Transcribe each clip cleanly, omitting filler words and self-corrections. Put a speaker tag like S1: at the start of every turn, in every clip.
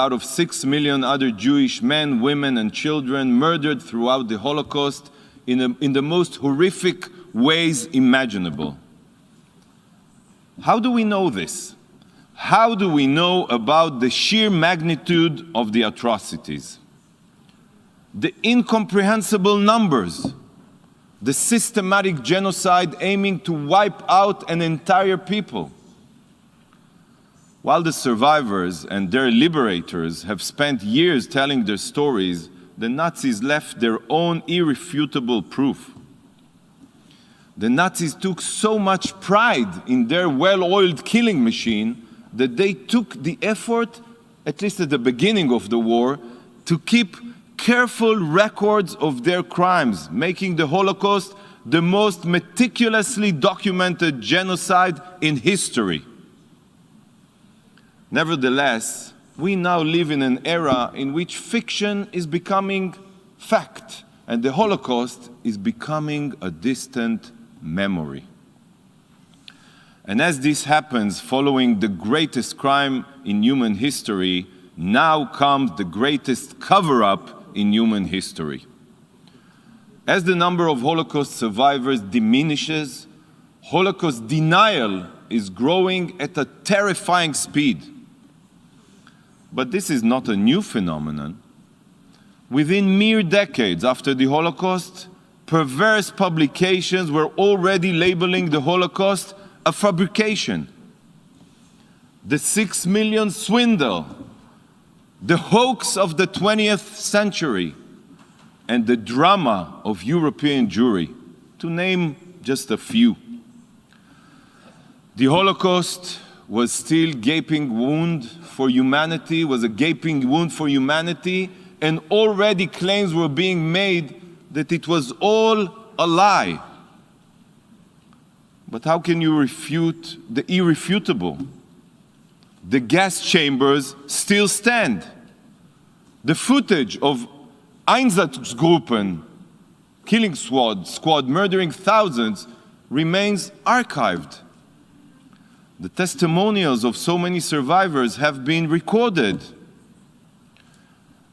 S1: out of 6 million other Jewish men, women, and children murdered throughout the Holocaust in the most horrific ways imaginable. How do we know this? How do we know about the sheer magnitude of the atrocities? The incomprehensible numbers, the systematic genocide aiming to wipe out an entire people. While the survivors and their liberators have spent years telling their stories, the Nazis left their own irrefutable proof. The Nazis took so much pride in their well-oiled killing machine that they took the effort, at least at the beginning of the war, to keep careful records of their crimes, making the Holocaust the most meticulously documented genocide in history. Nevertheless, we now live in an era in which fiction is becoming fact, and the Holocaust is becoming a distant memory. And as this happens following the greatest crime in human history, now comes the greatest cover-up in human history. As the number of Holocaust survivors diminishes, Holocaust denial is growing at a terrifying speed. But this is not a new phenomenon. Within mere decades after the Holocaust, perverse publications were already labeling the Holocaust a fabrication. The 6 million swindle, the hoax of the 20th century, and the drama of European Jewry, to name just a few. The Holocaust was still gaping wound for humanity, was a gaping wound for humanity, and already claims were being made that it was all a lie. But how can you refute the irrefutable? The gas chambers still stand. The footage of Einsatzgruppen, killing squad murdering thousands, remains archived. The testimonials of so many survivors have been recorded.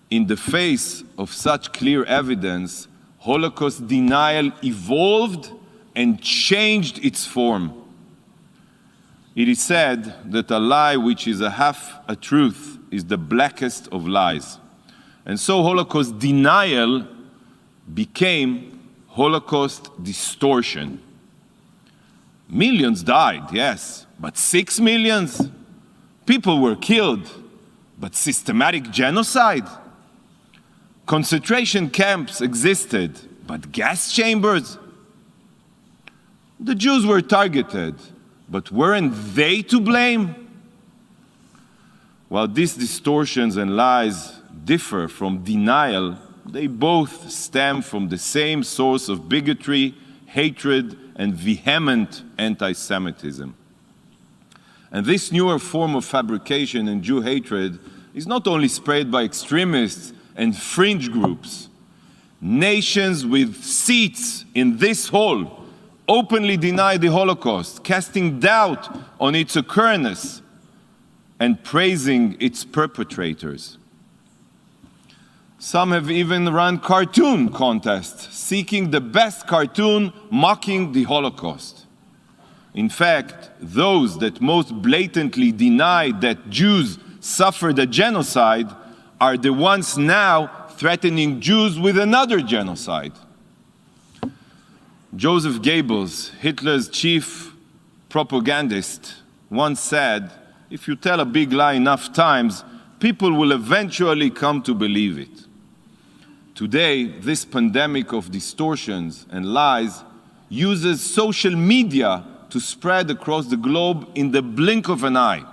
S1: In the face of such clear evidence, Holocaust denial evolved and changed its form. It is said that a lie which is a half a truth is the blackest of lies. And so Holocaust denial became Holocaust distortion. Millions died, yes, but 6 million? People were killed, but systematic genocide? Concentration camps existed, but gas chambers? The Jews were targeted, but weren't they to blame? While these distortions and lies differ from denial, they both stem from the same source of bigotry, hatred, and vehement anti-Semitism. And this newer form of fabrication and Jew hatred is not only spread by extremists and fringe groups. Nations with seats in this hall openly deny the Holocaust, casting doubt on its occurrence and praising its perpetrators. Some have even run cartoon contests, seeking the best cartoon mocking the Holocaust. In fact, those that most blatantly deny that Jews suffered a genocide are the ones now threatening Jews with another genocide. Joseph Goebbels, Hitler's chief propagandist, once said, "If you tell a big lie enough times, people will eventually come to believe it." Today, this pandemic of distortions and lies uses social media to spread across the globe in the blink of an eye.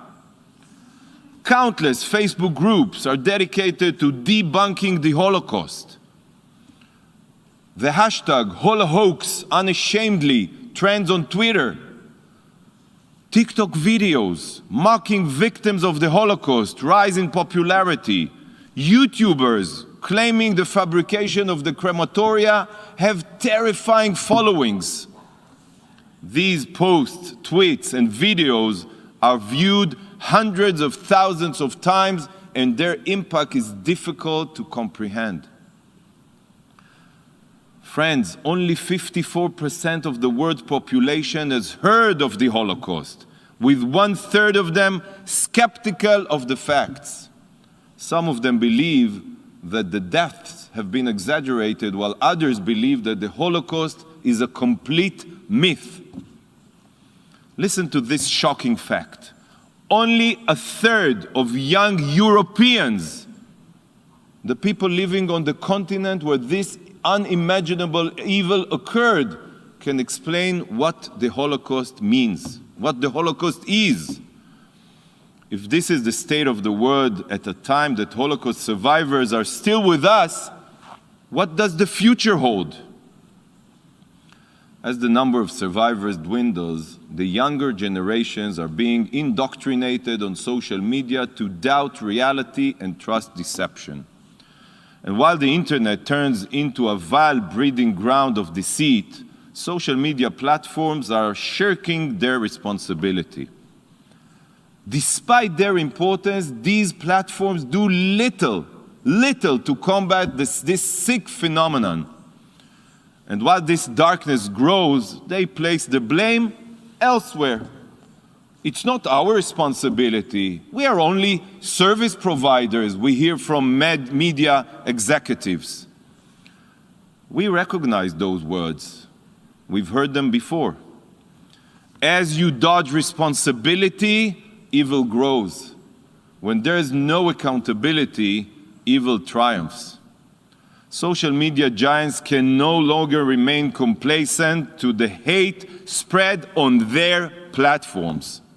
S1: Countless Facebook groups are dedicated to debunking the Holocaust. The hashtag Holohoax unashamedly trends on Twitter. TikTok videos mocking victims of the Holocaust rise in popularity. YouTubers claiming the fabrication of the crematoria have terrifying followings. These posts, tweets, and videos are viewed hundreds of thousands of times and their impact is difficult to comprehend. Friends, only 54% of the world's population has heard of the Holocaust, with 1/3 of them skeptical of the facts. Some of them believe that the deaths have been exaggerated, while others believe that the Holocaust is a complete myth. Listen to this shocking fact. Only 1/3 of young Europeans, the people living on the continent where this unimaginable evil occurred, can explain what the Holocaust means, what the Holocaust is. If this is the state of the world at a time that Holocaust survivors are still with us, what does the future hold? As the number of survivors dwindles, the younger generations are being indoctrinated on social media to doubt reality and trust deception. And while the internet turns into a vile breeding ground of deceit, social media platforms are shirking their responsibility. Despite their importance, these platforms do little to combat this sick phenomenon. And while this darkness grows, they place the blame elsewhere. It's not our responsibility. We are only service providers, we hear from media executives. We recognize those words. We've heard them before. As you dodge responsibility, evil grows. When there is no accountability, evil triumphs. Social media giants can no longer remain complacent to the hate spread on their platforms.